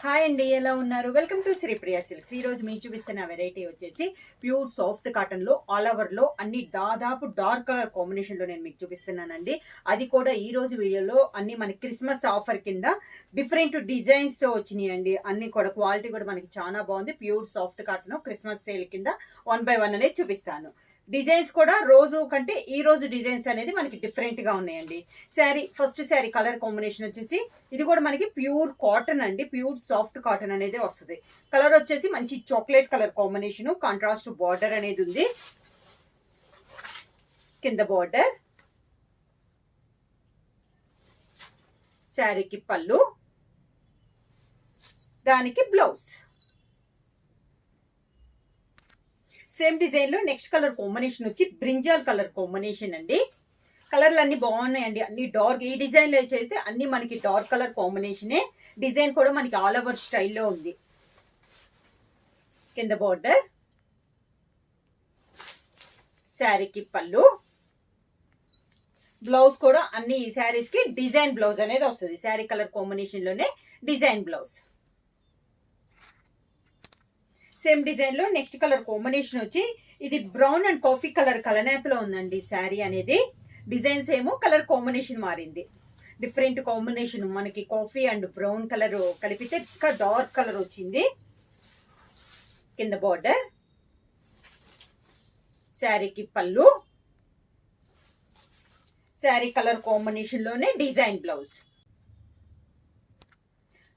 Hi అండి, ఎలా ఉన్నారు? Welcome to Sripriya silks. ఈ రోజు మీకు చూపిస్తున్న వెరైటీ వచ్చేసి ప్యూర్ సాఫ్ట్ కాటన్ లో ఆల్ ఓవర్ లో అన్ని దాదాపు డార్క్ కలర్ కాంబినేషన్ లో నేను మీకు చూపిస్తున్నానండి. అది కూడా ఈ రోజు వీడియోలో అన్ని మనకి క్రిస్మస్ ఆఫర్ కింద డిఫరెంట్ డిజైన్స్ తో వచ్చినాయండి. అన్ని కూడా క్వాలిటీ కూడా మనకి చాలా బాగుంది. Pure soft cotton Christmas sale కింద 1 by 1 అనేది చూపిస్తాను. డిజైన్స్ కూడా రోజు కంటే ఈ రోజు డిజైన్స్ అనేది మనకి డిఫరెంట్ గా ఉన్నాయండి. ఫస్ట్ శారీ కలర్ కాంబినేషన్ వచ్చేసి ఇది కూడా మనకి ప్యూర్ కాటన్ అండి. ప్యూర్ సాఫ్ట్ కాటన్ అనేది వస్తుంది. కలర్ వచ్చేసి మంచి chocolate colour combination, contrast border అనేది ఉంది. కింద బార్డర్, శారీకి పళ్ళు, దానికి బ్లౌజ్. సేమ్ డిజైన్ లో నెక్స్ట్ కలర్ కాంబినేషన్ వచ్చి బ్రింజాల్ కలర్ కాంబినేషన్ అండి. కలర్లు అన్ని బాగున్నాయండి, అన్ని డార్క్. ఈ డిజైన్ లో అయితే అన్ని మనకి డార్క్ కలర్ కాంబినేషనే. డిజైన్ కూడా మనకి ఆల్ ఓవర్ స్టైల్లో ఉంది. కింద బార్డర్, శారీకి పళ్ళు, బ్లౌజ్ కూడా అన్ని ఈ శారీస్ కి డిజైన్ బ్లౌజ్ అనేది వస్తుంది. శారీ కలర్ కాంబినేషన్ లోనే డిజైన్ బ్లౌజ్. సేమ్ డిజైన్ లో నెక్స్ట్ కలర్ కాంబినేషన్ వచ్చి ఇది బ్రౌన్ అండ్ కాఫీ కలర్ కలనేతలో ఉందండి శారీ అనేది. డిజైన్స్ ఏమో కలర్ కాంబినేషన్ మారింది. డిఫరెంట్ కాంబినేషన్ మనకి కాఫీ అండ్ బ్రౌన్ కలర్ కలిపితే ఇంకా డార్క్ కలర్ వచ్చింది. కింద బార్డర్, శారీకి పళ్ళు, శారీ కలర్ కాంబినేషన్ లోనే డిజైన్ బ్లౌజ్.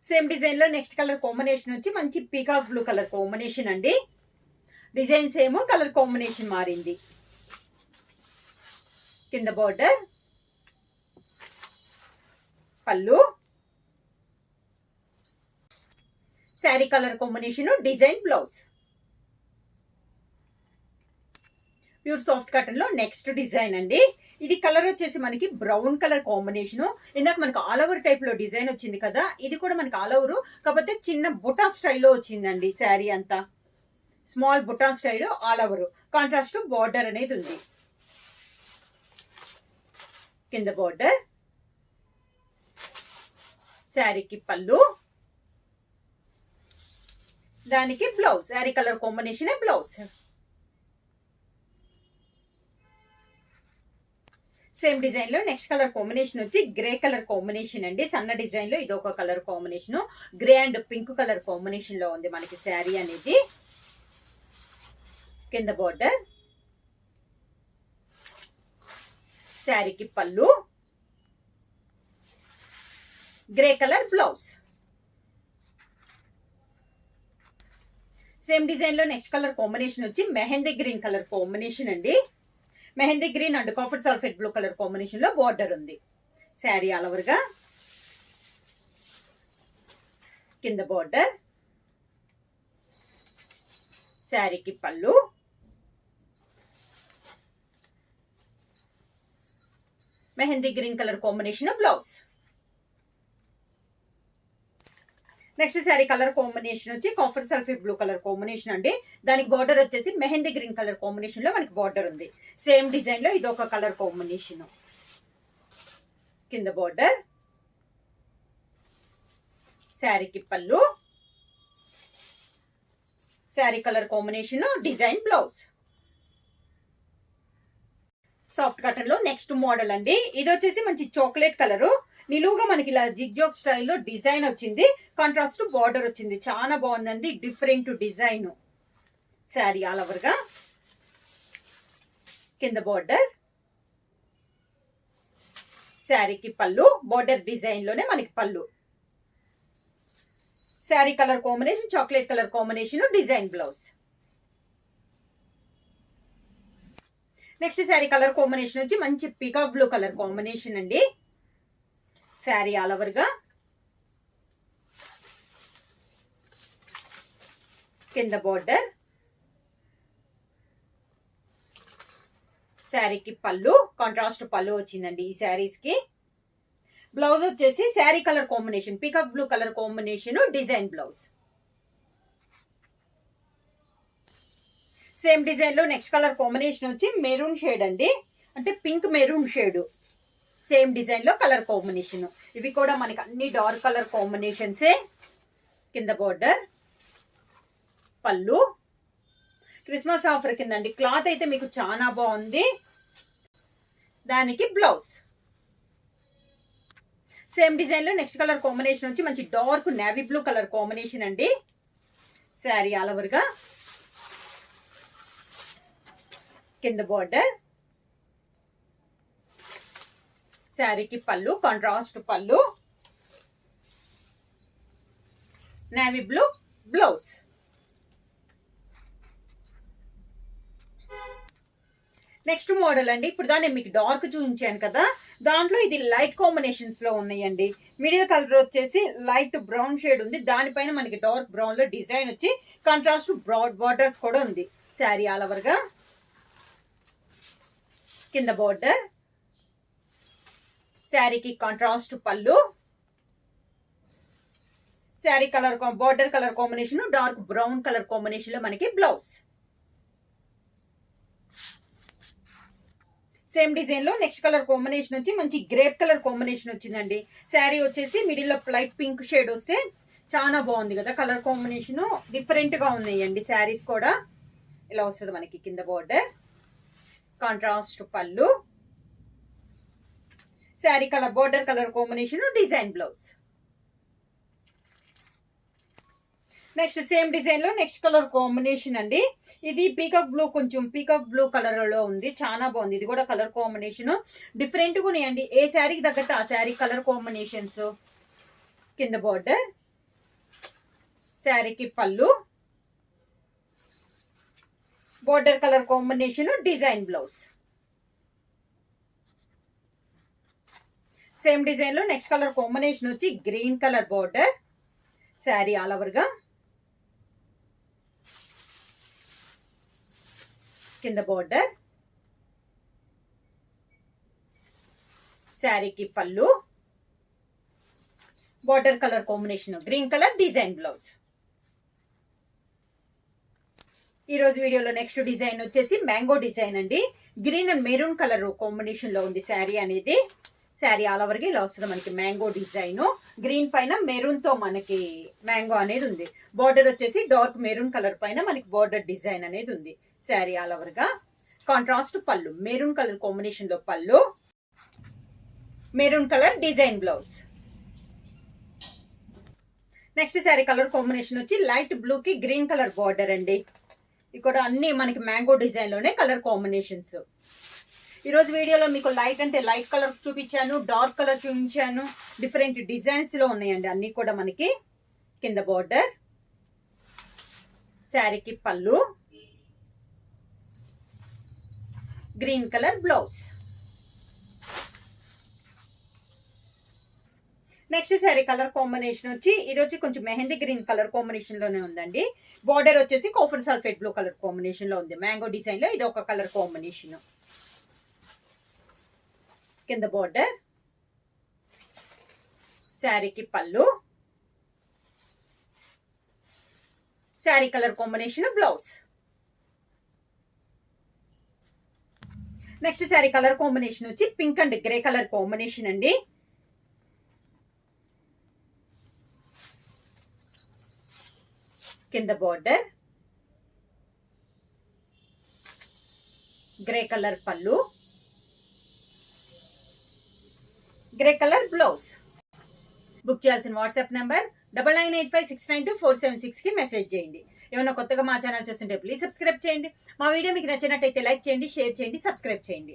సేమ్ డిజైన్ లో నెక్స్ట్ కలర్ కాంబినేషన్ వచ్చి మంచి పీకాక్ బ్లూ కలర్ కాంబినేషన్ అండి. డిజైన్స్ ఏమో కలర్ కాంబినేషన్ మారింది. కింద బార్డర్, పళ్ళు, sari colour combination, design blouse. Pure soft cotton లో నెక్స్ట్ డిజైన్ అండి. ఇది కలర్ వచ్చేసి మనకి బ్రౌన్ కలర్ కాంబినేషన్. ఇందాక మనకి ఆల్ ఓవర్ టైప్ లో డిజైన్ వచ్చింది కదా, ఇది కూడా మనకి ఆల్ ఓవర్, కాకపోతే చిన్న బుటా స్టైల్లో వచ్చిందండి. శారీ అంతా స్మాల్ బుటా style, all over contrast border అనేది ఉంది. కింద బార్డర్, శారీకి పళ్ళు, దానికి blouse. Sari colour combination blouse. Same design లో నెక్స్ట్ కలర్ కాంబినేషన్ వచ్చి గ్రే కలర్ కాంబినేషన్ అండి. సన్న డిజైన్ లో ఇది ఒక colour combination. Grey and pink colour combination లో ఉంది మనకి శారీ అనేది. కింద బార్డర్, శారీకి పళ్ళు, grey colour blouse. Same design లో నెక్స్ట్ కలర్ కాంబినేషన్ వచ్చి మెహందీ గ్రీన్ కలర్ కాంబినేషన్ అండి. Mehndi green and copper sulphate blue colour combination లో బార్డర్ ఉంది. శారీ ఆల్ ఓవర్ గా. కింద బార్డర్, శారీకి పళ్ళు, mehndi green colour combination blouse. Next sari colour combination వచ్చి copper sulphate blue colour combination అండి. దానికి బార్డర్ వచ్చేసి మెహందీ గ్రీన్ కలర్ కాంబినేషన్ లో మనకి బార్డర్ ఉంది. సేమ్ డిజైన్ లో ఇది ఒక కలర్ కాంబినేషన్. కింద బార్డర్, శారీకి పళ్ళు, sari colour combination, design blouse. Soft cotton లో నెక్స్ట్ మోడల్ అండి. ఇది వచ్చేసి మంచి చాక్లెట్ కలరు. నిలువుగా మనకి ఇలా జిగ్జాగ్ స్టైల్లో డిజైన్ వచ్చింది. కాంట్రాస్ట్ బార్డర్ వచ్చింది. చాలా బాగుందండి, different design. Sari all over గా. కింద బార్డర్, శారీకి పళ్ళు, బార్డర్ డిజైన్ లోనే మనకి పళ్ళు. Sari colour combination chocolate colour combination, design blouse. Next sari colour combination వచ్చి మంచి పీకాక్ బ్లూ కలర్ కాంబినేషన్ అండి. శారీ ఆల్ ఓవర్ గా. కింద బార్డర్, శారీకి పళ్ళు, కాంట్రాస్ట్ పళ్ళు వచ్చిందండి ఈ శారీస్ కి. బ్లౌజ్ వచ్చేసి sari colour combination peacock blue colour combination, design blouse. Same design లో నెక్స్ట్ కలర్ కాంబినేషన్ వచ్చి మెరూన్ షేడ్ అండి, అంటే pink maroon shade. Same design లో కలర్ కాంబినేషన్. ఇవి కూడా మనకి అన్ని డార్క్ కలర్ కాంబినేషన్సే. కింద బోర్డర్, పళ్ళు. Christmas offer కిందండి. క్లాత్ అయితే మీకు చాలా బాగుంది. దానికి బ్లౌజ్. సేమ్ డిజైన్ లో నెక్స్ట్ కలర్ కాంబినేషన్ వచ్చి మంచి dark navy blue colour combination అండి. శారీ ఆల్ ఓవర్ గా. కింద బోర్డర్, శారీకి పళ్ళు, కాంట్రాస్ట్ పళ్ళు, navy blue blouse. Next model అండి. ఇప్పుడు దాన్ని మీకు డార్క్ చూపించాను కదా, దాంట్లో ఇది లైట్ కాంబినేషన్స్ లో ఉన్నాయండి. మిడిల్ కలర్ వచ్చేసి లైట్ బ్రౌన్ షేడ్ ఉంది, దానిపైన మనకి డార్క్ బ్రౌన్ లో డిజైన్ వచ్చి కాంట్రాస్ట్ బ్రాడ్ బార్డర్స్ కూడా ఉంది. శారీ ఆల్ ఓవర్ గా. కింద బోర్డర్, శారీకి కాంట్రాస్ట్ పళ్ళు, sari colour border colour combination dark brown colour combination లో మనకి బ్లౌజ్. సేమ్ డిజైన్ లో నెక్స్ట్ కలర్ కాంబినేషన్ వచ్చి మంచి గ్రేప్ కలర్ కాంబినేషన్ వచ్చిందండి. శారీ వచ్చేసి మిడిల్ లో లైట్ పింక్ షేడ్ వస్తే చాలా బాగుంది కదా. కలర్ కాంబినేషన్ డిఫరెంట్ గా ఉన్నాయండి. శారీస్ కూడా ఇలా వస్తుంది మనకి. కింద బోర్డర్, కాంట్రాస్ట్ పళ్ళు, sari colour border colour combination design blouse. Next same design లో నెక్స్ట్ కలర్ కాంబినేషన్ అండి. ఇది పీకాక్ బ్లూ, కొంచెం పీకాక్ బ్లూ కలర్ లో ఉంది, చాలా బాగుంది. ఇది కూడా కలర్ కాంబినేషన్ డిఫరెంట్ గా ఉన్నాయండి. ఏ శారీకి తగ్గట్టు ఆ శారీ కలర్ కాంబినేషన్స్. కింద బోర్డర్, శారీకి పళ్ళు, border colour combination design blouse. Same design లో నెక్స్ట్ కలర్ కాంబినేషన్ వచ్చి green colour border, sari all over గా. కింద బోర్డర్, శారీకి పళ్ళు, border colour combination green colour design blouse. ఈ రోజు వీడియోలో నెక్స్ట్ డిజైన్ వచ్చేసి మ్యాంగో డిజైన్ అండి. Green and maroon colour combination లో ఉంది శారీ అనేది. శారీ ఆల్ ఓవర్ గా ఇలా వస్తుంది మనకి మ్యాంగో డిజైన్. గ్రీన్ పైన మెరూన్ తో మనకి మ్యాంగో అనేది ఉంది. బోర్డర్ వచ్చేసి డార్క్ మెరూన్ కలర్ పైన మనకి బోర్డర్ డిజైన్ అనేది ఉంది. శారీ ఆల్ ఓవర్ గా. కాంట్రాస్ట్ పళ్ళు, మెరూన్ కలర్ కాంబినేషన్ లో పళ్ళు, maroon colour design blouse. Next sari colour combination వచ్చి లైట్ బ్లూ కి గ్రీన్ కలర్ బార్డర్ అండి. ఇక్కడ అన్ని మనకి మ్యాంగో డిజైన్ లోనే కలర్ కాంబినేషన్స్. ఈ రోజు వీడియోలో మీకు లైట్ అంటే లైట్ కలర్ చూపించాను, డార్క్ కలర్ చూపించాను, డిఫరెంట్ డిజైన్స్ లో ఉన్నాయండి అన్ని కూడా మనకి. కింద బార్డర్, శారీకి పళ్ళు, green colour blouse. Next sari colour combination వచ్చి ఇది వచ్చి కొంచెం మెహందీ గ్రీన్ కలర్ కాంబినేషన్ లోనే ఉందండి. బార్డర్ వచ్చేసి copper sulphate blue colour combination లో ఉంది. మ్యాంగో డిజైన్ లో ఇది ఒక కలర్ కాంబినేషన్. కింద బార్డర్, శారీకి పళ్ళు, sari colour combination blouse. Next sari colour combination వచ్చి pink and grey colour combination అండి. కింద బార్డర్, గ్రే కలర్ పళ్ళు, గ్రే కలర్ బ్లౌజ్. బుక్ చేయాల్సిన వాట్సాప్ నెంబర్ 9985692476 కి మెసేజ్ చేయండి. ఏమైనా కొత్తగా మా ఛానల్ చూస్తుంటే ప్లీజ్ సబ్స్క్రైబ్ చేయండి. మా వీడియో మీకు నచ్చినట్టయితే లైక్ చేయండి, షేర్ చేయండి, సబ్స్క్రైబ్ చేయండి.